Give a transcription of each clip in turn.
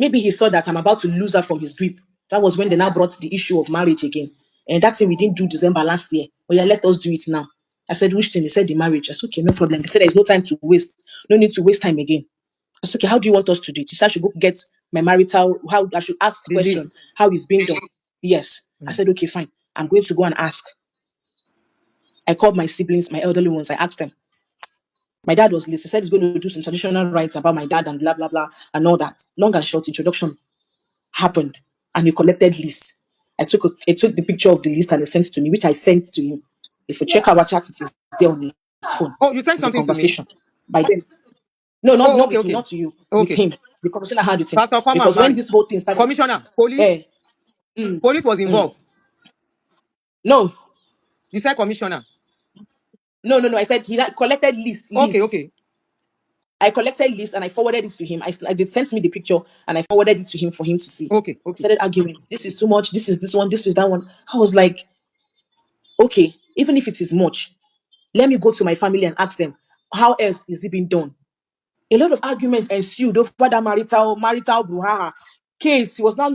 Maybe he saw that I'm about to lose her from his grip. That was when they now brought the issue of marriage again. And that's thing we didn't do December last year. Oh yeah, let us do it now. I said, which thing? He said the marriage. I said, okay, no problem. They said there's no time to waste. No need to waste time again. I said, okay, how do you want us to do it? He said I should go get my marital, how I should ask the The question, list. how it's being done. Yes. I said, okay, fine. I'm going to go and ask. I called my siblings, my elderly ones. I asked them. My dad was listening. He said he's going to do some traditional rites about my dad and blah, blah, blah, and all that. Long and short, introduction happened. And he collected list. I took the picture of the list and he sent it to me, which I sent to him. If you check our chat, it is there on his phone. Oh, you sent The something to me? conversation. By then. No, Oh, not okay, with me, okay. not to you. With Okay. him. The conversation I had with him. Pastor Okama Because when married. this whole thing started, Commissioner, police police was involved. no, You said commissioner. no. I said he collected list. Okay. I collected list and I forwarded it to him. I did send me the picture and I forwarded it to him for him to see. Okay. Started arguments. This is too much. This is this one. This is that one. I was like, okay, even if it is much, let me go to my family and ask them how else is it being done. A lot of arguments ensued over that marital brouhaha case. He was now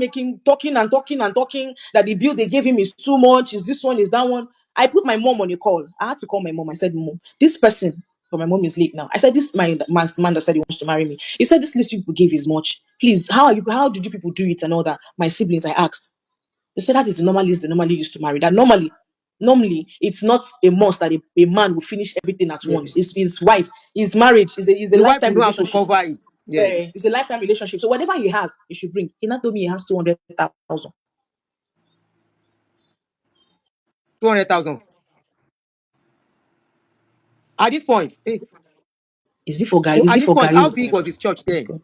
talking that the bill they gave him is too much. Is this one? Is that one? I put my mom on a call. I had to call my mom. I said, Mom, this person, but my mom is late now. I said, this man that said he wants to marry me. He said, this list you gave is much. Please, how did you people do it and all that? My siblings, I asked. They said that is the normal list they normally used to marry. That normally, it's not a must that a man will finish everything at once. It's his wife, his marriage is a The wife will lifetime know how to relationship. cover it. Yes. It's a lifetime relationship. So whatever he has, he should bring. He not told me he has 200,000. 200,000. At this point, Is it for Gary? Is at it this for point, Gary how or big for was his church then? God?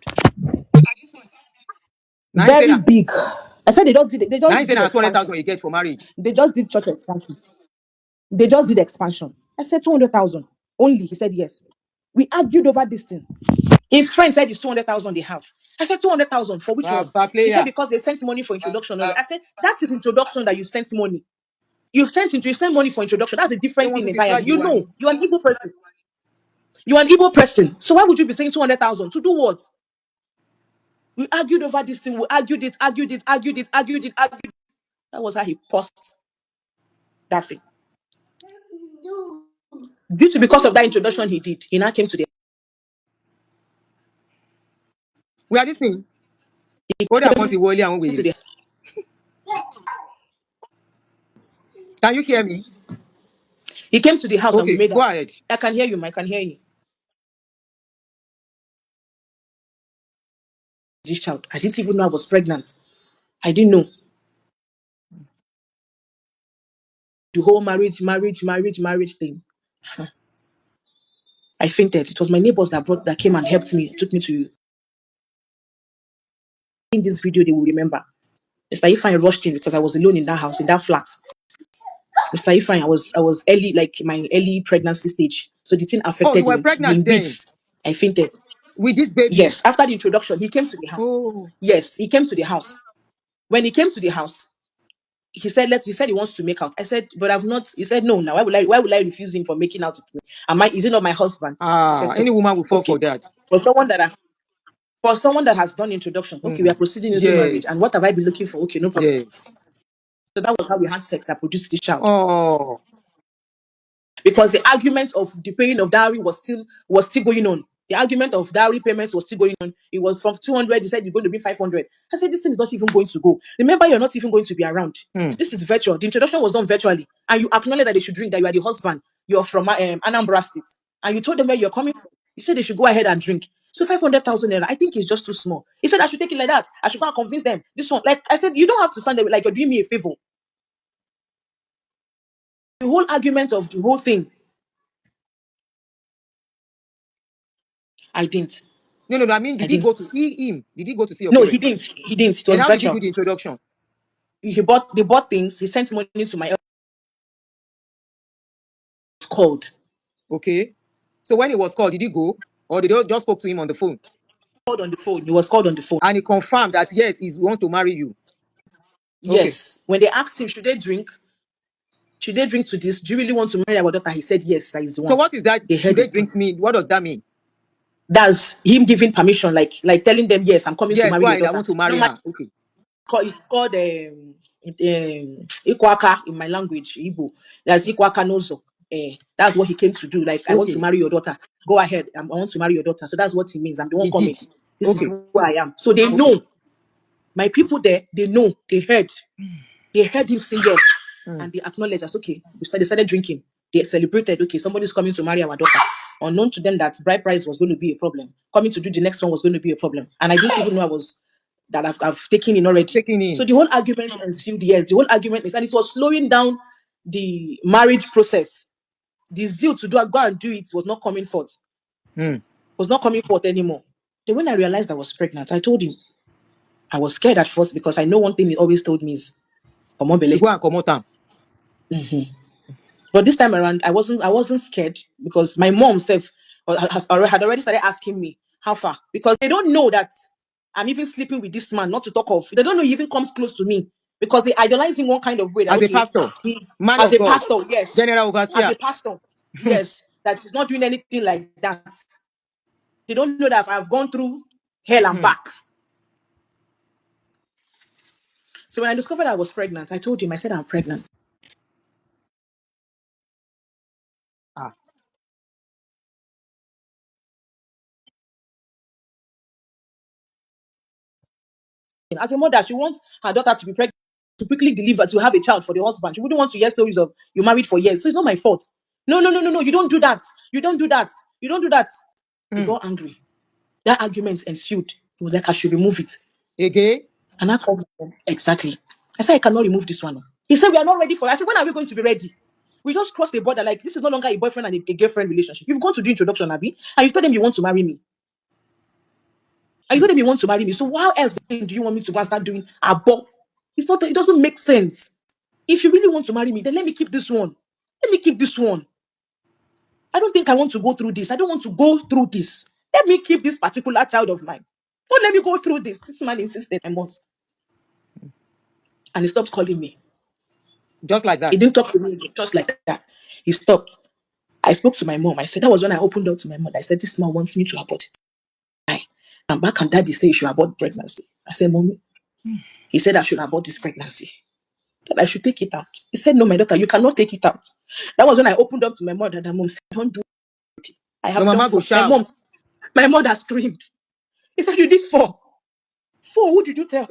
Now he Very said big. I said they just did that 200,000 expansion. you get for marriage. They just did church expansion. They just did expansion. I said 200,000 only. He said yes. We argued over this thing. His friend said it's 200,000 they have. I said 200,000 for which one? Per He said player. because they sent money for introduction. I said that is introduction that you sent money. You sent money for introduction. That's a They different want thing to try entirely. you. You know, you're an Igbo person. You're an Igbo person. So why would you be saying 200,000 to do what? We argued over this thing. We argued it. That was how he paused that thing. Because of that introduction he did, he now came to the. We are listening. He Hold on, came and to the. wait. Can you hear me? He came to the house and we Okay, made go that. ahead. I can hear you. I can hear you. This child, I didn't even know I was pregnant. I didn't know. The whole marriage thing. I fainted. It was my neighbors that came and helped me, took me to. In this video, they will remember. Mr. Ifeanyi rushed in because I was alone in that house, in that flat. Mr. Ifeanyi, I was early, like my early pregnancy stage. So the thing Oh, you affected were me. pregnant In then weeks, I fainted. with this baby. Yes, after the introduction, he came to the house. Oh. Yes, he came to the house. When he came to the house, he said he wants to make out. I said, but I've not. He said, no. Now why would I refuse him for making out with me? Is it not my husband? I said, Any woman will fall okay. for that. For someone that has done introduction, okay, we are proceeding into marriage. And what have I been looking for? Okay, no problem. Yes. So that was how we had sex that produced this child. Oh. Because the argument of the paying of dowry was still going on. The argument of dowry payments was still going on. It was from 200. He said you're going to be 500. I said this thing is not even going to go. Remember, you're not even going to be around. This is virtual. The introduction was done virtually, and you acknowledge that they should drink. That you are the husband. You're from Anambra State, and you told them where you're coming from. You said they should go ahead and drink. So 500,000 naira, I think it's just too small. He said I should take it like that. I should go and convince them. This one, like I said, you don't have to stand there like you're doing me a favor. The whole argument of the whole thing, I didn't. No. I mean, did he go to see him? Did he go to see your No, he parents? didn't. He didn't. It Then was how did he virtual. do the introduction? They bought things. He sent money to my called. Okay. So when he was called, did he go? Or they just spoke to him on the phone? Called on the phone. He was called on the phone. And he confirmed that, yes, he wants to marry you. Okay. Yes. When they asked him, should they drink? Should they drink to this? Do you really want to marry our daughter? He said yes, that is the So one. what is that? They Should heard they it. drink mean? What does that mean? That's him giving permission, like telling them, yes, I'm coming to Yes, marry go your ahead. I daughter. want to marry Normally, her. Okay. it's called Ikwaka in my language, Igbo. That's Ikwaka Nozo. That's what he came to do. Like, I want to Okay. marry your daughter. Go ahead. I want to marry your daughter. So that's what he means. I'm the one He coming. did. This is Okay. who I am. So they Okay. know. My people there, they know. They heard him sing yes. Mm. And they acknowledged us. Okay, they started drinking. They celebrated. Okay, somebody's coming to marry our daughter. Unknown to them that bride price was going to be a problem. Coming to do the next one was going to be a problem. And I didn't even know I've taken in already. Taking So in. the whole argument ensued. Yes, the whole argument is, and it was slowing down the marriage process. The zeal to go and do it was not coming forth. Mm. Was not coming forth anymore. Then when I realized I was pregnant, I told him. I was scared at first because I know one thing he always told me is, "Come on, You Bele." go and come out. But this time around, I wasn't scared because my mom self had already started asking me how far, because they don't know that I'm even sleeping with this man. Not to talk of, they don't know he even comes close to me because they idolize him one kind of way that, As a okay, pastor, he's man as of a God, pastor, yes, general as overseer. a pastor, yes, that he's not doing anything like that. They don't know that I've gone through hell and Mm. back. So when I discovered I was pregnant, I told him, I said, I'm pregnant. Ah. As a mother, she wants her daughter to be pregnant, to quickly deliver, to have a child for the husband. She wouldn't want to hear stories of you married for years. So it's not my fault. No, no, no, no, no. You don't do that. You don't do that. You don't do that. He Mm. got angry. That argument ensued. He was like, I should remove it. Again. And I called him. Exactly. I said, I cannot remove this one. He said, we are not ready for it. I said, when are we going to be ready? We just crossed the border. Like, this is no longer a boyfriend and a girlfriend relationship. You've gone to do introduction, Abby, and you told them you want to marry me. And you told them you want to marry me. So how else do you want me to go and start doing abort? It's not, it doesn't make sense. If you really want to marry me, then let me keep this one. Let me keep this one. I don't think I want to go through this. I don't want to go through this. Let me keep this particular child of mine. Don't let me go through this. This man insisted I must. And he stopped calling me. Just like He that. didn't talk to me again, just like that. He stopped. I spoke to my mom. I said, that was when I opened up to my mother. I said, this man wants me to abort it. I am back and daddy said you should abort pregnancy. I said, Mommy, he said I should abort this pregnancy. That I should take it out. He said, no, my daughter, you cannot take it out. That was when I opened up to my mother. And mom said, don't do it. I Your have done mama go four. shout. My mother screamed. He said, you did four. Four, who did you tell?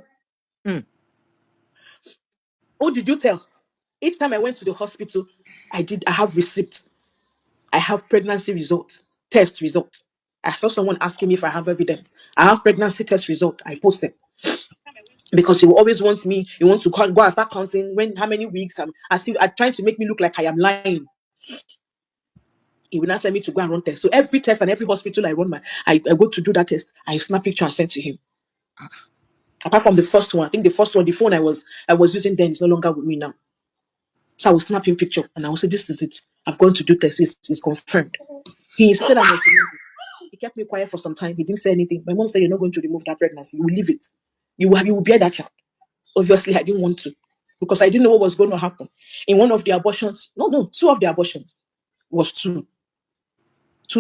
Mm. Who did you tell? Each time I went to the hospital, I have receipts. I have pregnancy results, test results. I saw someone asking me if I have evidence. I have pregnancy test result. I posted because he will always want me. He wants to go and start counting how many weeks. I see. I'm trying to make me look like I am lying. He will not send me to go and run tests. So every test and every hospital I run I go to do that test. I snap picture and send to him. Apart from the first one, I think the first one, the phone I was using then is no longer with me now. So I was snapping picture and I will say, this is it. I've gone to do test. It's confirmed. He insisted I must remove it. He kept me quiet for some time. He didn't say anything. My mom said, you're not going to remove that pregnancy. You will leave it. You will bear that child. Obviously, I didn't want to because I didn't know what was going to happen. In one of the abortions, no, two of the abortions was two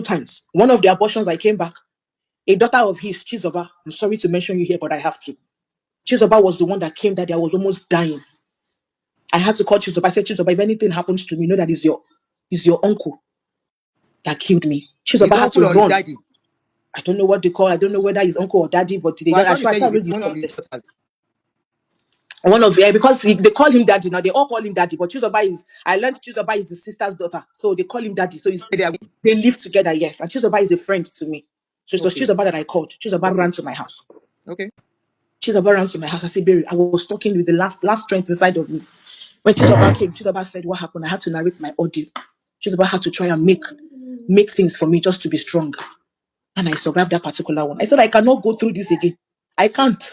times. One of the abortions, I came back. A daughter of his, Chizoba, I'm sorry to mention you here, but I have to. Chizoba was the one that came that day. I was almost dying. I had to call Chizoba. I said, Chizoba, if anything happens to me, know that is your uncle that killed me. His Chizoba had uncle to or his run. daddy. I don't know what they call. I don't know whether his uncle or daddy, but they But I just, thought you I said shall it's read this one of from his there. daughters. One of because they call him daddy now. They all call him daddy, but Chizoba I learned Chizoba is his sister's daughter, so they call him daddy. So They are- they live together, yes. And Chizoba is a friend to me. So it was Okay. Chizoba that I called. Chizoba Okay. ran to my house. Okay. Chizoba ran to my house. I said, Barry, I was talking with the last strength inside of me. When Chizoba came, Chizoba said, what happened? I had to narrate my audio. Chizoba had to try and make things for me just to be strong. And I survived that particular one. I said, I cannot go through this again. I can't.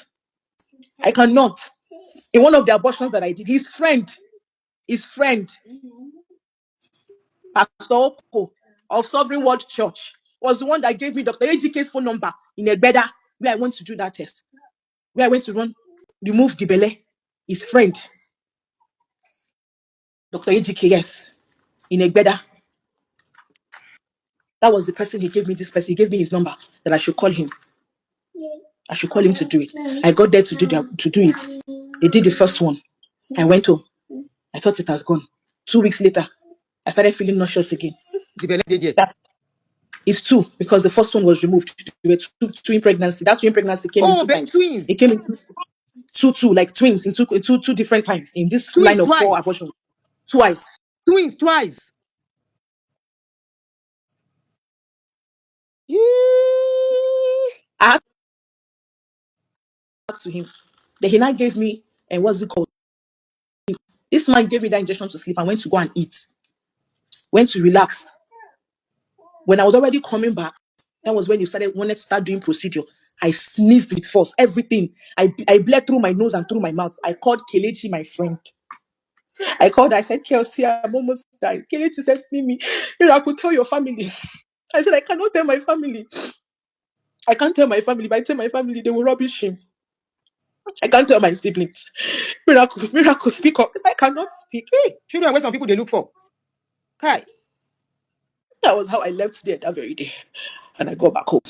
I cannot. In one of the abortions that I did, his friend, Pastor Okkafo of Sovereign World Church, was the one that gave me Dr. AGK's phone number in Egbeda, where I went to do that test, where I went to remove the belly. His friend, Dr. AGK, yes, in Egbeda. That was the person he gave me. This person, he gave me his number that I should call him. I should call him to do it. I got there to do it. They did the first one. I went home. I thought it has gone. 2 weeks later, I started feeling nauseous again. That is two, because the first one was removed. There were twin pregnancy. That twin pregnancy came in 2 times. Twins. It came in two, like twins in two different times in this Twins line of twice. 4 abortions. Twice. Twins twice. I had to talk to him. Then he now gave me, and what's it called? This man gave me that injection to sleep. I went to go and eat. Went to relax. When I was already coming back, that was when you wanted to start doing procedure. I sneezed with force, everything. I bled through my nose and through my mouth. I called Kelechi, my friend. I called her, I said, Kelsey, I'm almost dying. Kelechi said, Mimi, I could tell your family. I said, I cannot tell my family. I can't tell my family. If I tell my family, they will rubbish him. I can't tell my siblings. Miracle, speak up. I cannot speak. Hey, children, where some people they look for. Kai. That was how I left there that very day. And I got back home.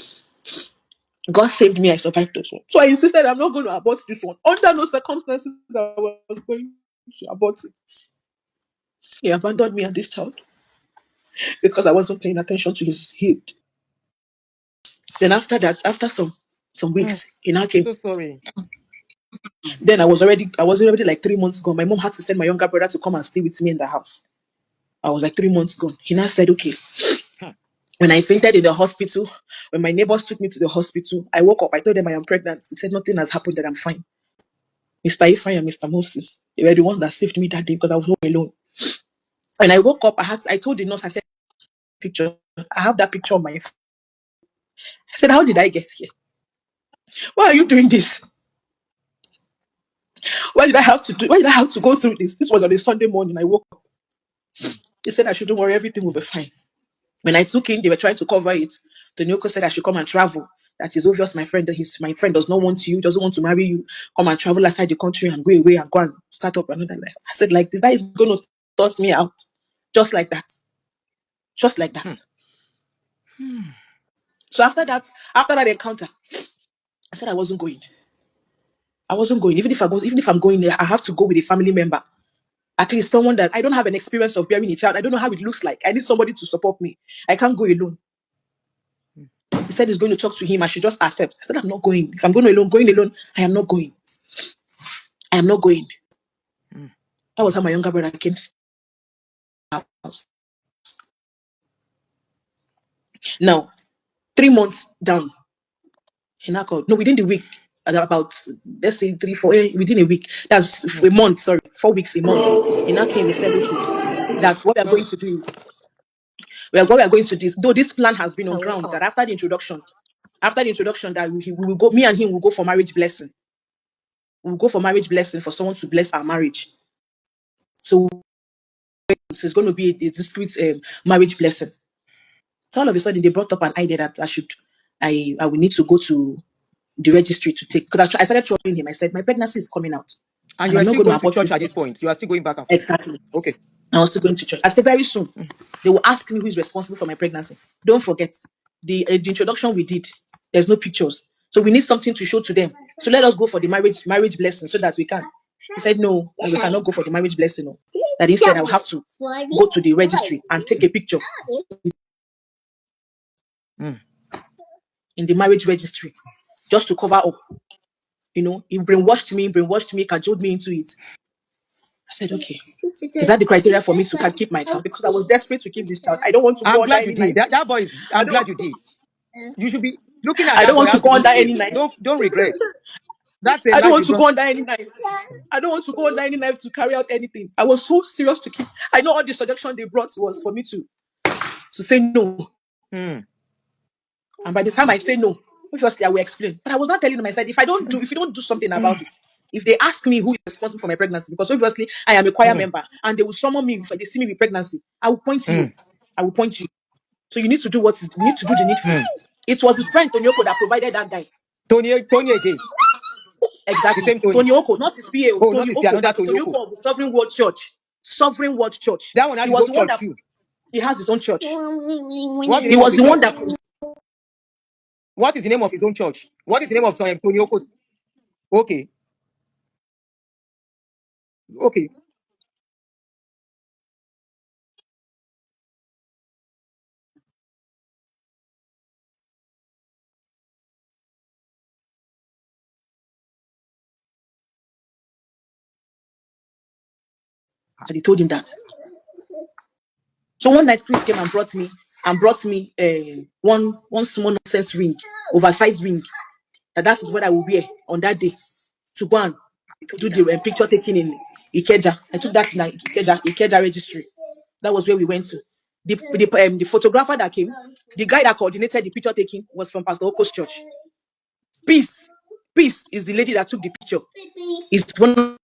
God saved me. I survived this one. So I insisted I'm not going to abort this one. Under no circumstances I was going to abort it. He abandoned me and this child because I wasn't paying attention to his healed. Then after that, after some weeks, he now came. So sorry. Then I was already like 3 months gone. My mom had to send my younger brother to come and stay with me in the house. I was like 3 months gone. He now said, okay. When I fainted in the hospital, when my neighbors took me to the hospital, I woke up. I told them I am pregnant. He said, nothing has happened, that I'm fine. Mr. Ifeanyi and Mr. Moses, they were the ones that saved me that day because I was home alone. When I woke up, I told the nurse, I said, picture. I have that picture on my phone. I said, how did I get here? Why are you doing this? Why did I have to go through this? This was on a Sunday morning. I woke up. They said I shouldn't worry, everything will be fine. When I took in, they were trying to cover it. The Nyoko said I should come and travel. That is obvious, my friend. My friend does not want you, doesn't want to marry you. Come and travel outside the country and go away and go and start up another life. I said, like this, that is going to toss me out. Just like that. Just like that. So after that encounter, I said I wasn't going. I wasn't going. Even if I'm going there, I have to go with a family member. At least someone that I don't have an experience of bearing a child. I don't know how it looks like. I need somebody to support me. I can't go alone. He said he's going to talk to him. I should just accept. I said, I'm not going. If I'm going alone, I am not going. I am not going. That was how my younger brother came to the house. Now, 3 months down, he now called. No, within the week, about, let's say 3, 4, within a week. That's a month, sorry, 4 weeks, a month. He now came, he said, okay, that's what we are going to do is, what we are going to do is, though this plan has been on ground, that after the introduction, that we will go, me and him will go for marriage blessing. We'll go for marriage blessing for someone to bless our marriage. So it's going to be a discreet marriage blessing. So all of a sudden they brought up an idea that I will need to go to the registry to take, because I started troubling him. I said, my pregnancy is coming out. And you are I'm not still going to going to abort church this at this pregnancy. point. You are still going back and forth. Exactly. Okay. I was still going to church. I said, very soon, they will ask me who is responsible for my pregnancy. Don't forget, the introduction we did, there's no pictures. So we need something to show to them. So let us go for the marriage blessing so that we can. He said, no, we cannot go for the marriage blessing. No. That instead I will have to go to the registry and take a picture in the marriage registry just to cover up. He brainwashed me, cajoled me into it. I said, okay. Is that the criteria for me to keep my child? Because I was desperate to keep this child. I don't want to go I'm under glad you any did. knife. That boy is. I'm glad you did. You should be looking at I that don't boy want to as you go look under any today. knife. Don't regret. That's a I don't life want you to don't. go under any knife. I don't want to go under any knife to carry out anything. I was so serious to keep. I know all the suggestion they brought was for me to say no. And by the time I say no, obviously I will explain. But I was not telling them. I said, if you don't do something about it, if they ask me who is responsible for my pregnancy, because obviously I am a choir member and they will summon me if they see me with pregnancy, I will point you. I will point you. So you need to do the needful. It was his friend Tonyoko that provided that guy. Tony again. The Exactly. same Tony. Tony Oko, not his PA. Oh, not Tony this Oko, another like Tony Tony Oko. Oko of the Sovereign World Church. Sovereign World Church. That one has He his was own the one church that too. He has his own church. What's the He name of was the the one church? that What is the name of his own church? What is the name of Tony Oko's? Okay, okay. and he told him that. So one night, Chris came and brought me one small nonsense ring, oversized ring. That is what I will wear on that day to go and do the picture taking in Ikeja. I took that in Ikeja registry. That was where we went to. The photographer that came, the guy that coordinated the picture taking was from Pastor Oko's church. Peace, Peace is the lady that took the picture. Is one